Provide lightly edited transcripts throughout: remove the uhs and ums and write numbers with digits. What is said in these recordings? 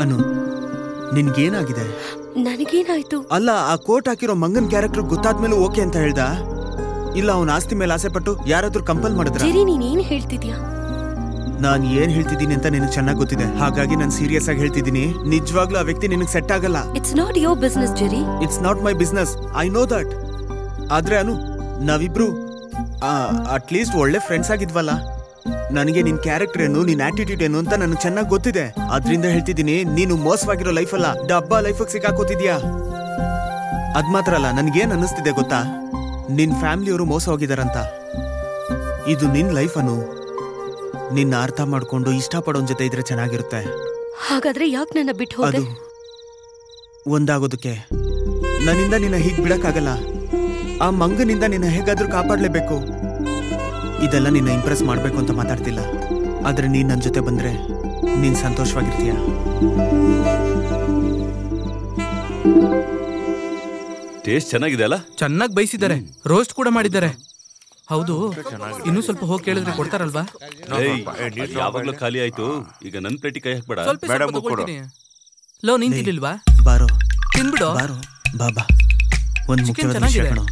ಅನು, ನಿನ್ಗೇನಾಗಿದೆ? ನನಗೇನಾಯ್ತು? ಅಲ್ಲ, ಆ ಕೋಟ್ ಹಾಕಿರೋ ಮಂಗನ್ ಕ್ಯಾರೆಕ್ಟರ್ ಗೊತ್ತಾದ್ಮೇಲೆ ಓಕೆ ಅಂತ ಹೇಳ್ದ? ಇಲ್ಲ ಅವನ ಆಸ್ತಿ ಮೇಲೆ ಆಸೆ ಪಟ್ಟು ಯಾರಾದ್ರೂ ಕಂಪಲ್ ಮಾಡಿದ್ರ? ನೀನೇನ್ ಹೇಳ್ತಿದ್ಯಾ? ನಾನ್ ಏನ್ ಹೇಳ್ತಿದ್ದೀನಿ ಅಂತ ನಿನಗೆ ಚೆನ್ನಾಗಿ ಗೊತ್ತಿದೆ, ಹಾಗಾಗಿ ನಾನು ಸೀರಿಯಸ್ ಆಗಿ ಹೇಳ್ತಿದ್ದೀನಿ. ನಿಜವಾಗ್ಲೂ ಆ ವ್ಯಕ್ತಿ ನಿನಗೆ ಸೆಟ್ ಆಗಲ್ಲ. It's not your business Jerry. It's not my business, I know that. ಆದ್ರೆ ಅನು, ನಾವಿಬ್ರು ಅಟ್ಲೀಸ್ಟ್ ಒಳ್ಳೆ ಫ್ರೆಂಡ್ಸ್ ಆಗಿದ್ವಲ್ಲ. ನನಗೆ ನಿನ್ ಕ್ಯಾರೆಕ್ಟರ್ ಏನು, ನಿನ್ ಆಟಿಟ್ಯೂಡ್ ಏನು ಅಂತ ನನಗೆ ಚೆನ್ನಾಗಿ ಗೊತ್ತಿದೆ. ಅದ್ರಿಂದ ಹೇಳ್ತಿದ್ದೀನಿ, ನೀನು ಮೋಸವಾಗಿರೋ ಲೈಫ್ ಅಲ್ಲ, ಡಬ್ಬಾ ಲೈಫ್ ಸಿಕ್ಕಾಕೋತಿದ್ಯಾ. ಅದ್ ಮಾತ್ರ ಅಲ್ಲ, ನನ್ಗೇನ್ ಅನ್ನಿಸ್ತಿದೆ ಗೊತ್ತಾ, ನಿನ್ ಫ್ಯಾಮಿಲಿಯವರು ಮೋಸ ಹೋಗಿದಾರಂತ. ಇದು ನಿನ್ ಲೈಫ್ ಅನು, ನಿನ್ನ ಅರ್ಥ ಮಾಡ್ಕೊಂಡು ಇಷ್ಟಪಡೋನ್ ಜೊತೆ ಇದ್ರೆ ಚೆನ್ನಾಗಿರುತ್ತೆ. ಹಾಗಾದ್ರೆ ಯಾಕೆ ನನ್ನ ಬಿಟ್ಟು ಹೋದೆ? ಅದು ಒಂದಾಗೋದಕ್ಕೆ. ನನ್ನಿಂದ ನಿನ್ನ ಹೀಗ್ ಬಿಡಕ್ಕಾಗಲ್ಲ. ಆ ಮಂಗನಿಂದ ನಿನ್ನ ಹೇಗಾದ್ರೂ ಕಾಪಾಡ್ಲೇಬೇಕು. ಇದೆಲ್ಲ ನಿನ್ನ ಇಂಪ್ರೆಸ್ ಮಾಡ್ಬೇಕು ಅಂತ ಮಾತಾಡ್ತಿಲ್ಲ, ಆದ್ರೆ ನೀನ್ ನನ್ ಜೊತೆ ಬಂದ್ರೆ ನೀನ್ ಸಂತೋಷವಾಗಿರ್ತೀಯ. ಟೇಸ್ಟ್ ಚೆನ್ನಾಗಿದೆ ಅಲ್ಲ? ಚೆನ್ನಾಗಿ ಬೈಸಿದ್ದಾರೆ, ರೋಸ್ಟ್ ಕೂಡ ಮಾಡಿದ್ದಾರೆ. ಹೌದು, ಇನ್ನೂ ಸ್ವಲ್ಪ ಹೋಗಿ ಕೇಳಿದ್ರೆ ಕೊಡ್ತಾರಲ್ವಾ? ಯಾವಾಗ್ಲೂ ಖಾಲಿ ಆಯ್ತು, ಈಗ ನನ್ ಪ್ಲೇಟಿ ಕೈ ಹಾಕ್ಬೇಡ. ಲೋ, ನೀನ್ ತಿನ್ಲಿಲ್ವಾ? ಬಾರೋ ತಿನ್ಬಿಡು. ಬಾರೋ, ಬಾಬಾ. ಒಂದ್ ಮುಖ್ಯವಾದ ವಿಷಯ ಕಣೋ.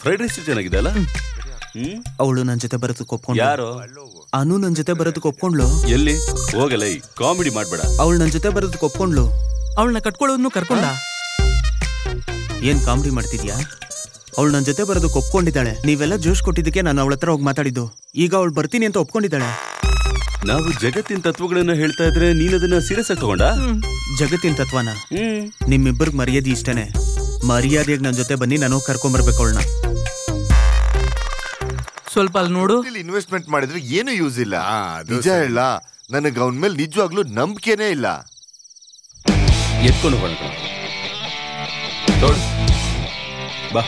ಫ್ರೈಡ್ ರೈಸ್ ಚೆನ್ನಾಗಿದೆ ಅಲ್ಲ? ಅವಳು ನನ್ ಜೊತೆ ಬರೋದಕ್ಕೆ ಒಪ್ಕೊಂಡ್ಳು. ಯಾರು? ಅನು ನನ್ ಜೊತೆ ಬರೋದಕ್ಕೆ ಒಪ್ಕೊಂಡ್ಲು. ಎಲ್ಲಿ ಹೋಗಲ್ಲ, ಕಾಮಿಡಿ ಮಾಡ್ಬೇಡ. ಅವಳು ನನ್ ಜೊತೆ ಬರೋದಕ್ಕೆ ಒಪ್ಕೊಂಡ್ಲು. ಅವಳನ್ನ ಕಟ್ಕೊಳ್ಳೋದನ್ನು ಕರ್ಕೊಂಡ. ಏನ್ ಕಾಮಿಡಿ ಮಾಡ್ತಿದ್ಯಾ? ಅವಳು ನನ್ ಜೊತೆ ಬರೋದಕ್ಕೆ ಒಪ್ಕೊಂಡಿದ್ದಾಳೆ. ನೀವೆಲ್ಲ ಜೋಶ್ ಕೊಟ್ಟಿದ್ದಕ್ಕೆ ನಾನು ಅವಳ ಹತ್ರ ಹೋಗಿ ಮಾತಾಡಿದ್ದು. ಈಗ ಅವಳು ಬರ್ತೀನಿ ಅಂತ ಒಪ್ಕೊಂಡಿದ್ದಾಳೆ. ನಾವು ಜಗತ್ತಿನ ತತ್ವಗಳನ್ನ ಹೇಳ್ತಾ ಇದ್ರೆ ನೀನ್ ಅದನ್ನ ಸೀರಿಯಸ್ ಆಗಿ ತಗೊಂಡ? ಜಗತ್ತಿನ ತತ್ವನ? ನಿಮ್ಮಿಬ್ಬರಿಗೆ ಮರ್ಯಾದೆ ಇಷ್ಟೇನೆ. ಮರ್ಯಾದೆಯಾಗಿ ನನ್ ಜೊತೆ ಬನ್ನಿ, ನಾನು ಕರ್ಕೊಂಡ್ಬರ್ಬೇಕು ಅವಳನ್ನ. ಸ್ವಲ್ಪ ಅಲ್ಲಿ ನೋಡು. ಇನ್ವೆಸ್ಟ್ಮೆಂಟ್ ಮಾಡಿದ್ರೆ ಏನು ಯೂಸ್ ಇಲ್ಲ. ನಿಜ ಹೇಳ, ನನಗೆ ಅವನ ಮೇಲೆ ನಿಜವಾಗ್ಲೂ ನಂಬಿಕೆನೇ ಇಲ್ಲ. ಎತ್ಕೊಂಡು ಹೋಗೋಣ ಬಾ.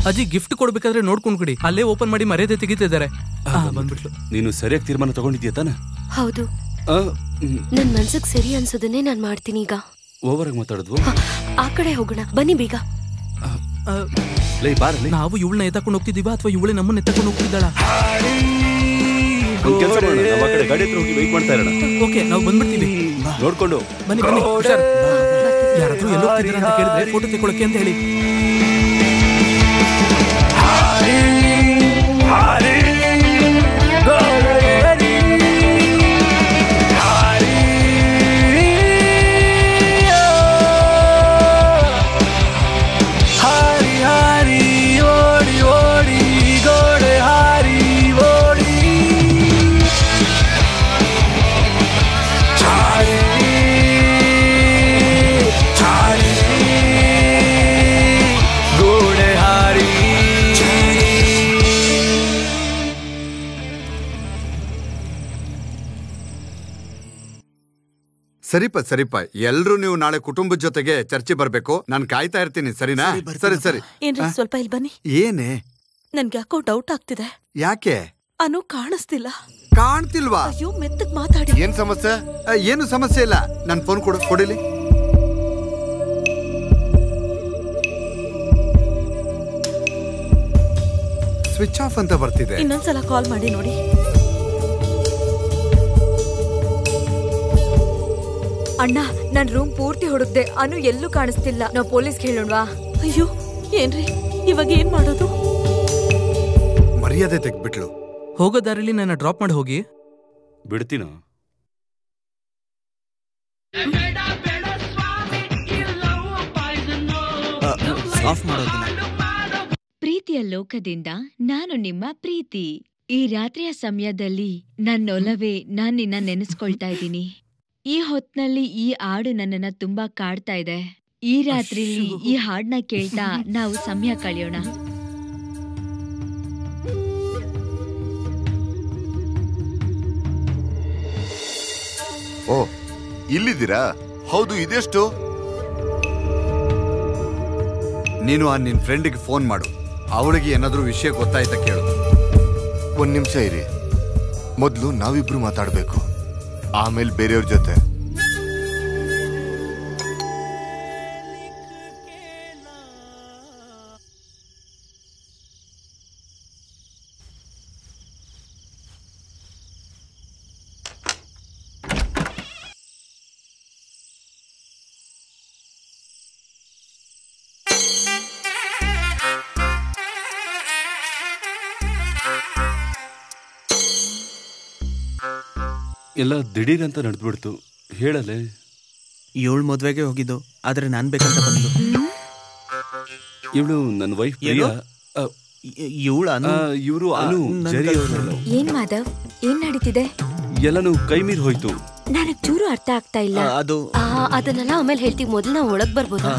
ಅಜ್ಜಿ ಗಿಫ್ಟ್ ಕೊಡ್ಬೇಕಾದ್ರೆ ನೋಡ್ಕೊಂಡ್ ಕೊಡಿ, ಅಲ್ಲೇ ಓಪನ್ ಮಾಡಿ ಮರ್ಯಾದೆ ತೆಗಿತಿದ್ದಾರೆ. ಬಂದ್ಬಿಟ್ಲು. ನೀನು ಸರಿಯಾಗಿ ತೀರ್ಮಾನ ತಗೊಂಡಿದ್ಯಾ ತಾನೆ? ಹೌದು, ನನ್ ಮನ್ಸಿಗೆ ಸರಿ ಅನ್ಸೋದನ್ನೇ ನಾನ್ ಮಾಡ್ತೀನಿ. ಈಗ ಓವರ್ ಆಗಿ ಮಾತಾಡಿದ್ವು. ಆ ಕಡೆ ಹೋಗೋಣ ಬನ್ನಿ ಬೇಗ. ನಾವು ಇವಳನ್ನ ಎತ್ತಕೊಂಡು ಹೋಗ್ತಿದೀವ ಅಥವಾ ಇವಳೆ ನಮ್ಮನ್ನ ಎತ್ತಕೊಂಡು ಹೋಗ್ತಿದ್ದಾಳ? ಕೆಲಸ ಮಾಡೋಣ, ನಮ್ಮ ಕಡೆ ಗಾಡಿ ಹತ್ರ ಹೋಗಿ ವೆಯ್ಟ್ ಮಾಡ್ತಾ ಇರೋಣ. ಓಕೆ, ನಾವು ಬಂದ್ಬಿಡ್ತೀವಿ. ನೋಡ್ಕೊಂಡು ಬನ್ನಿ ಬನ್ನಿ. ಹುಷಾರ್. ಯಾರಾದ್ರೂ ಎಲ್ಲೋ ಹೋಗ್ತಿದ್ದೀರಾ ಅಂತ ಕೇಳಿದ್ರೆ ಫೋಟೋ ತೆಗೊಳಕ್ಕೆ ಅಂತ ಹೇಳಿ. ಸರಿಪ ಎಲ್ರು ನೀವು ನಾಳೆ ಕುಟುಂಬದ ಜೊತೆಗೆ ಚರ್ಚೆ ಬರ್ಬೇಕು. ನಾನು ಕಾಯ್ತಾ ಇರ್ತೀನಿ, ಸರಿನಾ? ಸರಿ. ಏನ್ರಿ ಸ್ವಲ್ಪ ಇಲ್ಲಿ ಬನ್ನಿ. ಏನೇ? ನನ್ಗೆ ಯಾಕೋ ಡೌಟ್ ಆಗ್ತಿದೆ. ಯಾಕೆ? ಅನು ಕಾಣಿಸ್ತಿಲ್ಲ. ಕಾಣ್ತಿಲ್ವಾ? ಅಯ್ಯೋ, ಮೆತ್ತಗ್ ಮಾತಾಡಿ. ಏನ್ ಸಮಸ್ಯೆ? ಏನು ಸಮಸ್ಯೆ ಇಲ್ಲ. ನನ್ ಫೋನ್ ಕೊಡಿಲಿ. ಸ್ವಿಚ್ ಆಫ್ ಅಂತ ಬರ್ತಿದೆ. ಇನ್ನೊಂದ್ಸಲ ಕಾಲ್ ಮಾಡಿ ನೋಡಿ. ಅಣ್ಣ, ನನ್ ರೂಮ್ ಪೂರ್ತಿ ಹುಡುಕ್ದೆ, ಅನು ಎಲ್ಲೂ ಕಾಣಿಸ್ತಿಲ್ಲ. ನಾವು ಪೊಲೀಸ್ಗೆ ಹೇಳೋಣವಾ? ಅಯ್ಯೋ, ಏನ್ರಿ ಇವಾಗ ಏನ್ ಮಾಡೋದು? ಮರ್ಯಾದೆ ತೆಗ್ಬಿಟ್ಲು. ಹೋಗೋ ದಾರಿಲಿ ನನ್ನ ಡ್ರಾಪ್ ಮಾಡಿ ಹೋಗಿ. ಬಿಡ್ತೀನೋ? ಪ್ರೀತಿಯ ಲೋಕದಿಂದ ನಾನು ನಿಮ್ಮ ಪ್ರೀತಿ. ಈ ರಾತ್ರಿಯ ಸಮಯದಲ್ಲಿ ನನ್ನೊಲವೇ, ನಾನ್ ನಿನ್ನ ನೆನೆಸ್ಕೊಳ್ತಾ ಇದ್ದೀನಿ. ಈ ಹೊತ್ನಲ್ಲಿ ಈ ಹಾಡು ನನ್ನನ್ನ ತುಂಬಾ ಕಾಡ್ತಾ ಇದೆ. ಈ ರಾತ್ರಿಲಿ ಈ ಹಾಡನ್ನ ಕೇಳ್ತಾ ನಾವು ಸಮಯ ಕಳೆಯೋಣ. ಓ, ಇಲ್ಲಿದ್ದೀರಾ? ಹೌದು, ಇದೆಷ್ಟು? ನೀನು ಆ ನಿನ್ ಫ್ರೆಂಡ್ಗೆ ಫೋನ್ ಮಾಡು. ಅವಳಿಗೆ ಏನಾದ್ರೂ ವಿಷಯ ಗೊತ್ತಾಯ್ತಾ ಕೇಳು. ಒಂದ್ ನಿಮಿಷ ಇರಿ. ಮೊದ್ಲು ನಾವಿಬ್ರು ಮಾತಾಡ್ಬೇಕು, ಆಮೇಲೆ ಬೇರೆಯವ್ರ ಜೊತೆ. ಎಲ್ಲ ದಿಢೀರ್ ಅಂತ ನಡೆದ್ಬಿಡ್ತು. ಹೇಳಲೆ. ಇವಳು ಮದ್ವೆಗೆ ಹೋಗಿದ್ದು, ಆದ್ರೆ ನಾನ್ ಬೇಕಂತ ಬಂದು. ಇವಳು ನನ್ನ ವೈಫ್ ಪ್ರಿಯಾ. ಇವಳು ಇವರು ಅನು, ಜರಿ ಅವರು. ಏನ್ ಮಾಧವ್, ಏನ್ ನಡೀತಿದೆ? ಎಲ್ಲನೂ ಕೈ ಮೀರಿ ಹೋಯ್ತು. ನನಗ್ ಚೂರು ಅರ್ಥ ಆಗ್ತಾ ಇಲ್ಲ. ಅದನ್ನೆಲ್ಲ ಆಮೇಲೆ ಹೇಳ್ತೀವಿ, ಮೊದಲು ನಾವು ಒಳಗ್ ಬರ್ಬೋದಾ?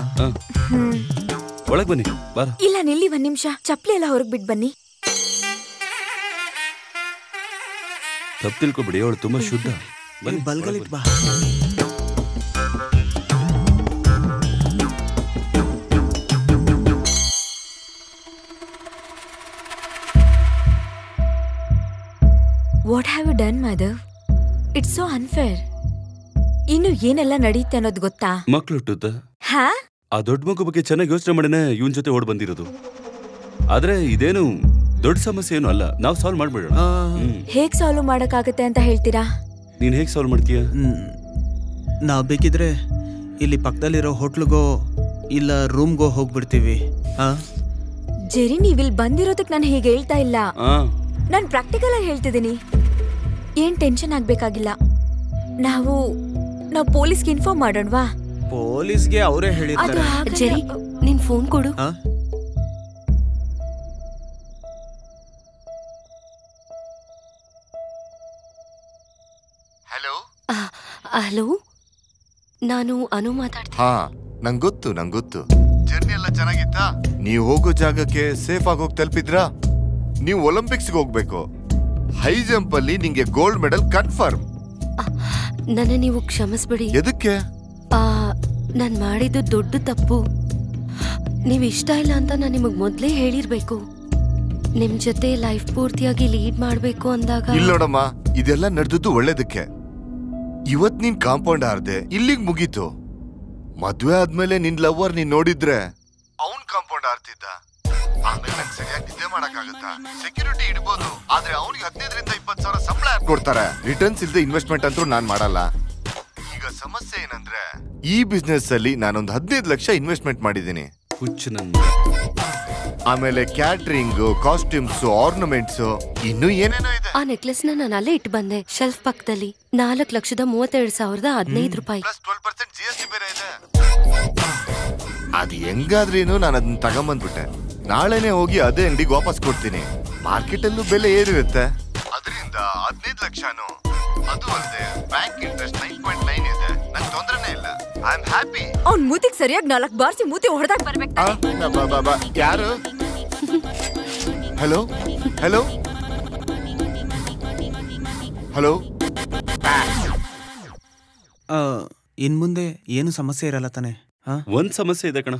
ಒಳಗ್ ಬನ್ನಿ. ಬಾರ. ಇಲ್ಲ ನಿಲ್ಲಿ ಒಂದ್ ನಿಮಿಷ, ಚಪ್ಲಿ ಎಲ್ಲ ಹೊರಗ್ ಬಿಟ್ ಬನ್ನಿ. ತಪ್ಪು ತಿಳ್ಕೊಬಿಡಿ, ಅವಳು ತುಂಬಾ ಶುದ್ಧ. ಬಲ್ಗಲಿಟ್ ಬಾ. What have you done Madhav? It's so unfair. ಇನ್ನು ಏನೆಲ್ಲ ನಡೆಯುತ್ತೆ ಅನ್ನೋದು ಗೊತ್ತಾ? ಮಕ್ಳು ಹುಟ್ಟುತ್ತ ಹಾ? ಆ ದೊಡ್ಡ ಮಗು ಬಗ್ಗೆ ಚೆನ್ನಾಗಿ ಯೋಚನೆ ಮಾಡಿನೇ ಇವನ್ ಜೊತೆ ಓಡ್ ಬಂದಿರೋದು. ಆದ್ರೆ ಇದೇನು ದೊಡ್ಡ ಸಮಸ್ಯೆ ಏನು ಅಲ್ಲ, ನಾವು ಸಾಲ್ವ್ ಮಾಡ್ಬಿಡೋಣ. ಹೇಗ್ ಸಾಲ್ವ್ ಮಾಡಕ್ಕಾಗತ್ತೆ ಅಂತ ಹೇಳ್ತೀರಾ? ನೀನ್ ಹೇಗ್ ಸಾಲ್ವ್ ಮಾಡ್ತೀಯ? ನಾವ್ ಬೇಕಿದ್ರೆ ಇಲ್ಲಿ ಪಕ್ಕದಲ್ಲಿರೋ ಹೋಟ್ಲಿಗೋ ಇಲ್ಲ ರೂಮ್ಗೋ ಹೋಗ್ಬಿಡ್ತೀವಿ. ಜೆರಿ, ನೀವಿಲ್ ಬಂದಿರೋದಕ್ ನಾನು ಹೀಗೆ ಹೇಳ್ತಾ ಇಲ್ಲ. ನಾನ್ ಪ್ರಾಕ್ಟಿಕಲ್ ಆಗಿ ಹೇಳ್ತಿದ್ದೀನಿ. ಏನ್ ಟೆನ್ಷನ್ ಆಗ್ಬೇಕಾಗಿಲ್ಲ. ನಾವು ಪೊಲೀಸ್ಗೆ ಇನ್ಫಾರ್ಮ್ ಮಾಡೋಣವಾ? ಪೊಲೀಸ್ಗೆ ಅವರೇ ಹೇಳಿದ್ದಾರೆ. ಜೆರಿ, ನಿನ್ ಫೋನ್ ಕೊಡು. ಹಲೋ, ನಾನು ಅನು ಮಾತಾಡ್ತೀನಿ. ಹಾ, ನಂಗೊತ್ತು. ಜರ್ನಿ ಎಲ್ಲ ಚೆನ್ನಾಗಿತ್ತಾ? ನೀವು ಹೋಗೋ ಜಾಗಕ್ಕೆ ಸೇಫ್ ಆಗಿ ಹೋಗಿ ತಲುಪಿದ್ರಾ? ನೀವು ಒಲಿಂಪಿಕ್ಸ್ಗೆ ಹೋಗ್ಬೇಕು. ಹೈ ಜಂಪ್ ಅಲ್ಲಿ ನಿಂಗೆ ಗೋಲ್ಡ್ ಮೆಡಲ್ ಕನ್ಫರ್ಮ್. ನನ್ನ ನೀವು ಕ್ಷಮಿಸ್ಬಿಡಿ. ಎದಕ್ಕೆ? ನಾನ್ ಮಾಡಿದ್ದು ದೊಡ್ಡ ತಪ್ಪು. ನೀವ್ ಇಷ್ಟ ಇಲ್ಲ ಅಂತ ನಾನು ನಿಮಗ್ ಮೊದ್ಲೇ ಹೇಳಿರ್ಬೇಕು. ನಿಮ್ ಜೊತೆ ಲೈಫ್ ಪೂರ್ತಿಯಾಗಿ ಲೀಡ್ ಮಾಡ್ಬೇಕು ಅಂದಾಗ. ಇಲ್ಲ ನೋಡಮ್ಮ, ಇದೆಲ್ಲ ನಡೆದದ್ದು ಒಳ್ಳೇದಕ್ಕೆ. ಇವತ್ ನೀನ್ ಕಾಂಪೌಂಡ್ ಹಾರ್ದೆ, ಇಲ್ಲಿಗ್ ಮುಗೀತು. ಮದ್ವೆ ಆದ್ಮೇಲೆ ನಿನ್ ಲವರ್ ನೀನ್ ನೋಡಿದ್ರೆ ಅವನ್ ಕಾಂಪೌಂಡ್ ಹಾರ್ತಿದ್ದ. ಆಮೇಲೆ ನಂಗೆ ಸರಿಯಾಗಿ ನಿದ್ದೆ ಮಾಡಕ್ಕಾಗತ್ತಾ? ಸೆಕ್ಯೂರಿಟಿ ಇಡ್ಬೋದು, ಆದ್ರೆ ಅವ್ನಿಗೆ 15 ರಿಂದ 20 ಸಾವಿರ ಸಂಬಳ ಕೊಡ್ತಾರೆ. ರಿಟರ್ನ್ಸ್ ಇಲ್ದೆ ಇನ್ವೆಸ್ಟ್ಮೆಂಟ್ ಅಂತೂ ನಾನ್ ಮಾಡಲ್ಲ. ಈಗ ಸಮಸ್ಯೆ ಏನಂದ್ರೆ, ಈ ಬಿಸ್ನೆಸ್ ಅಲ್ಲಿ ನಾನೊಂದು 15 ಲಕ್ಷ ಇನ್ವೆಸ್ಟ್ಮೆಂಟ್ ಮಾಡಿದ್ದೀನಿ. ಆಮೇಲೆ ಕ್ಯಾಟ್ರಿಂಗ್, ಕಾಸ್ಟ್ಯೂಮ್ಸ್, ಆರ್ನಮೆಂಟ್ಸ್, ಇನ್ನು ಏನೇನೋ ಇದೆ. ಆ ನೆಕ್ಲೆಸ್ ನಾನು ಅಲ್ಲೇ ಇಟ್ಟು ಬಂದೆ ಶೆಲ್ಫ್ ಪಕ್ಕದಲ್ಲಿ. 4,32,015 ರೂಪಾಯಿ. ಪ್ಲಸ್ 12% GST ಬೇರೆ ಇದೆ. ಅದು ಹೆಂಗಾದ್ರೇನು ನಾನು ಅದನ್ನ ತಗೊಂಬಂದ್ಬಿಟ್ಟೆ. ನಾಳೆನೆ ಹೋಗಿ ಅದೇ ಅಂಗಡಿಗೆ ವಾಪಸ್ ಕೊಡ್ತೀನಿ. ಮಾರ್ಕೆಟ್ ಅಲ್ಲೂ ಬೆಲೆ ಏರಿರುತ್ತೆ. ಅದರಿಂದ 15 ಲಕ್ಷನು. ಅದು ಅಲ್ಲದೆ ಬ್ಯಾಂಕ್ ಇಂಟ್ರೆಸ್ಟ್ 9.9 ಇದೆ. ನಂಗೆ ತೊಂದರೆನೇ ಇಲ್ಲ. I am happy. ಅವ್ನ್ ಮೂತಿಗೆ ಸರಿಯಾಗಿ 4 ಬಾರ್ಸಿ ಮೂತಿ ಹೊಡೆದಾಗ ಬರ್ಬೇಕು. ಯಾರು? Hello hello hello. ಇನ್ ಮುಂದೆ ಏನು ಸಮಸ್ಯೆ ಇರಲ್ಲ ತಾನೆ? ಒಂದ್ ಸಮಸ್ಯೆ ಇದೆ ಕಣ.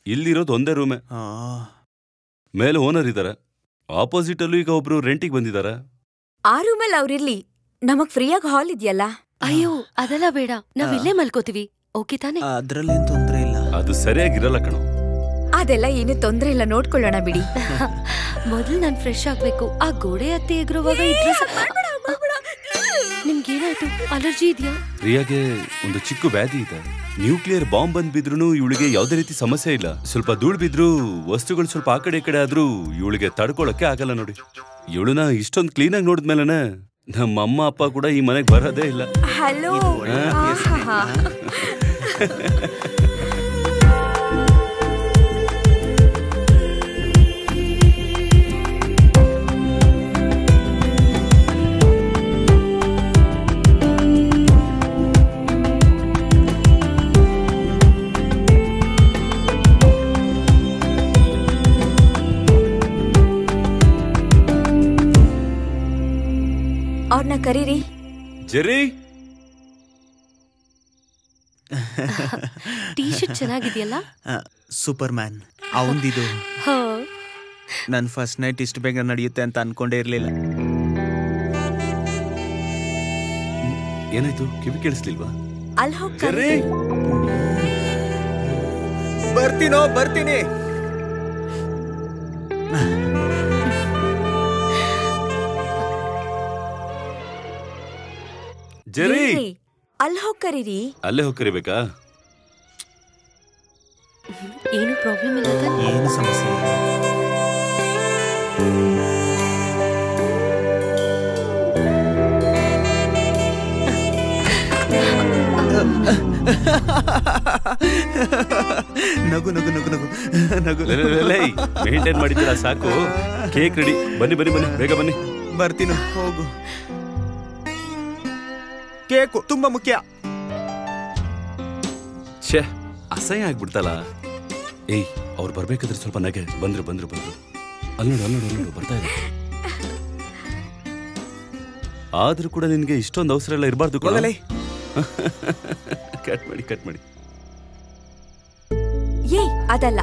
ಇಲ್ಲಿರೋದು ಒಂದೇ ರೂಮೇ. ಮೇಲೆ ಓನರ್ ಇದಾರೆ. ಆಪೋಸಿಟ್ ಅಲ್ಲೂ ಈಗ ಒಬ್ರು ರೆಂಟಿಗೆ ಬಂದಿದಾರ. ಆ ರೂಮಲ್ಲಿ ಅವ್ರಿರ್ಲಿ, ನಮಗ್ ಫ್ರೀಯಾಗಿ ಹಾಲ್ ಇದೆಯಲ್ಲ. ಅಯ್ಯೋ, ಅದೆಲ್ಲ ಬೇಡ, ನಾವ್ ಇಲ್ಲೇ ಮಲ್ಕೋತೀವಿ. ಓಕೆ ತಾನೆ? ಅದ್ರಲ್ಲೇನ್ ತೊಂದ್ರೆ ಇಲ್ಲ. ಅದು ಸರಿಯಾಗಿರಲ್ಲ ಕಣ. ಅದೆಲ್ಲ ಏನು ತೊಂದ್ರೆ ಇಲ್ಲ, ನೋಡ್ಕೊಳ್ಳೋಣ ಬಿಡಿ. ಮೊದಲು ನಾನ್ ಫ್ರೆಶ್ ಆಗ್ಬೇಕು. ಆ ಗೋಡೆ ಹತ್ತಿ ಎಗರುವಾಗ ನಿಮ್ಗೇನಾಯ್ತು? ಅಲರ್ಜಿ ಇದೆಯಾ? ಪ್ರಿಯಾಗೆ ಒಂದು ಚಿಕ್ಕ ವ್ಯಾಧಿ ಇದೆ. ನ್ಯೂಕ್ಲಿಯರ್ ಬಾಂಬ್ ಬಂದ್ ಬಿದ್ರು ಇವಳಿಗೆ ಯಾವ್ದೇ ರೀತಿ ಸಮಸ್ಯೆ ಇಲ್ಲ. ಸ್ವಲ್ಪ ಧೂಳ್ ಬಿದ್ರು, ವಸ್ತುಗಳು ಸ್ವಲ್ಪ ಆ ಕಡೆ ಈ ಕಡೆ ಆದ್ರೂ ಇವಳಿಗೆ ತಡ್ಕೊಳಕ್ಕೆ ಆಗಲ್ಲ ನೋಡಿ. ಇವಳನ್ನ ಇಷ್ಟೊಂದು ಕ್ಲೀನ್ ಆಗಿ ನೋಡಿದ್ಮೇಲೆ ನಮ್ಮ ಅಮ್ಮ ಅಪ್ಪ ಕೂಡ ಈ ಮನೆಗೆ ಬರೋದೇ ಇಲ್ಲ. ಹಲೋ. ಅವ್ರನ್ನ ಕರೀರಿ. ಜೆರಿ, ಟೀ ಶರ್ಟ್ ಚೆನ್ನಾಗಿದೆಯಲ್ಲ? ಸೂಪರ್ ಮ್ಯಾನ್ ಅವಂದಿದು. ನನ್ ಫಸ್ಟ್ ನೈಟ್ ಇಷ್ಟು ಬೇಗ ನಡೆಯುತ್ತೆ ಅಂತ ಅನ್ಕೊಂಡೇ ಇರ್ಲಿಲ್ಲ. ಏನಾಯ್ತು? ಕಿವಿ ಕೇಳಿಸ್ಲಿಲ್ವಾ? ಅಲ್ಲಿ ಹೋಗ್ತಾರೆ. ಬರ್ತೀನಿ. ಜೆರಿ, ಅಲ್ಲಿ ಹೋಗಿ ಕರೀರಿ. ಅಲ್ಲೇ ಹೋಗಿ ಕರಿಬೇಕಾ? ಏನು ಪ್ರಾಬ್ಲಮ್ ಇಲ್ಲ ತಾನೆ? ಏನು ಸಮಸ್ಯೆ ಇಲ್ಲ. ನಗು ನಗು ನಗು ನಗು ನಗು ಮೇಂಟೈನ್ ಮಾಡಿದ್ದೀರಾ ಸಾಕು. Cake ready. ಬನ್ನಿ ಬನ್ನಿ ಬನ್ನಿ, ಬೇಗ ಬನ್ನಿ. ಬರ್ತೀನಿ, ಹೋಗು. ಕೇಕು ತುಂಬಾ ಮುಖ್ಯ. ಛೇ, ಅಸಹ್ಯ ಆಗ್ಬಿಡ್ತಲ್ಲ. ಏಯ್, ಅವ್ರು ಬರ್ಬೇಕಾದ್ರೆ ಸ್ವಲ್ಪ ನಗೆ. ಬಂದ್ರು ಬಂದ್ರು ಬಂದ್ರು. ಅಲ್ಲಿ ನೋಡು ಬರ್ತಾ ಇದೆ. ಆದ್ರೂ ಕೂಡ ನಿನ್ಗೆ ಇಷ್ಟೊಂದು ಅವಸರ ಎಲ್ಲ ಇರಬಾರ್ದು. ಕಟ್ ಮಾಡಿ ಕಟ್ ಮಾಡಿ. ಅದಲ್ಲ,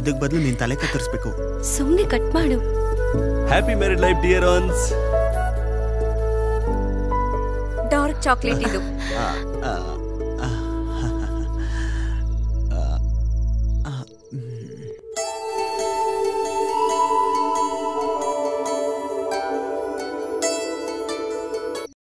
ಇದಕ್ ಬದಲು ನೀನ್ ತಲೆ ಕತ್ತರಿಸ್ಬೇಕು. ಸುಮ್ನೆ ಕಟ್ ಮಾಡು. Happy married life dear once. Dark chocolate ಇದು.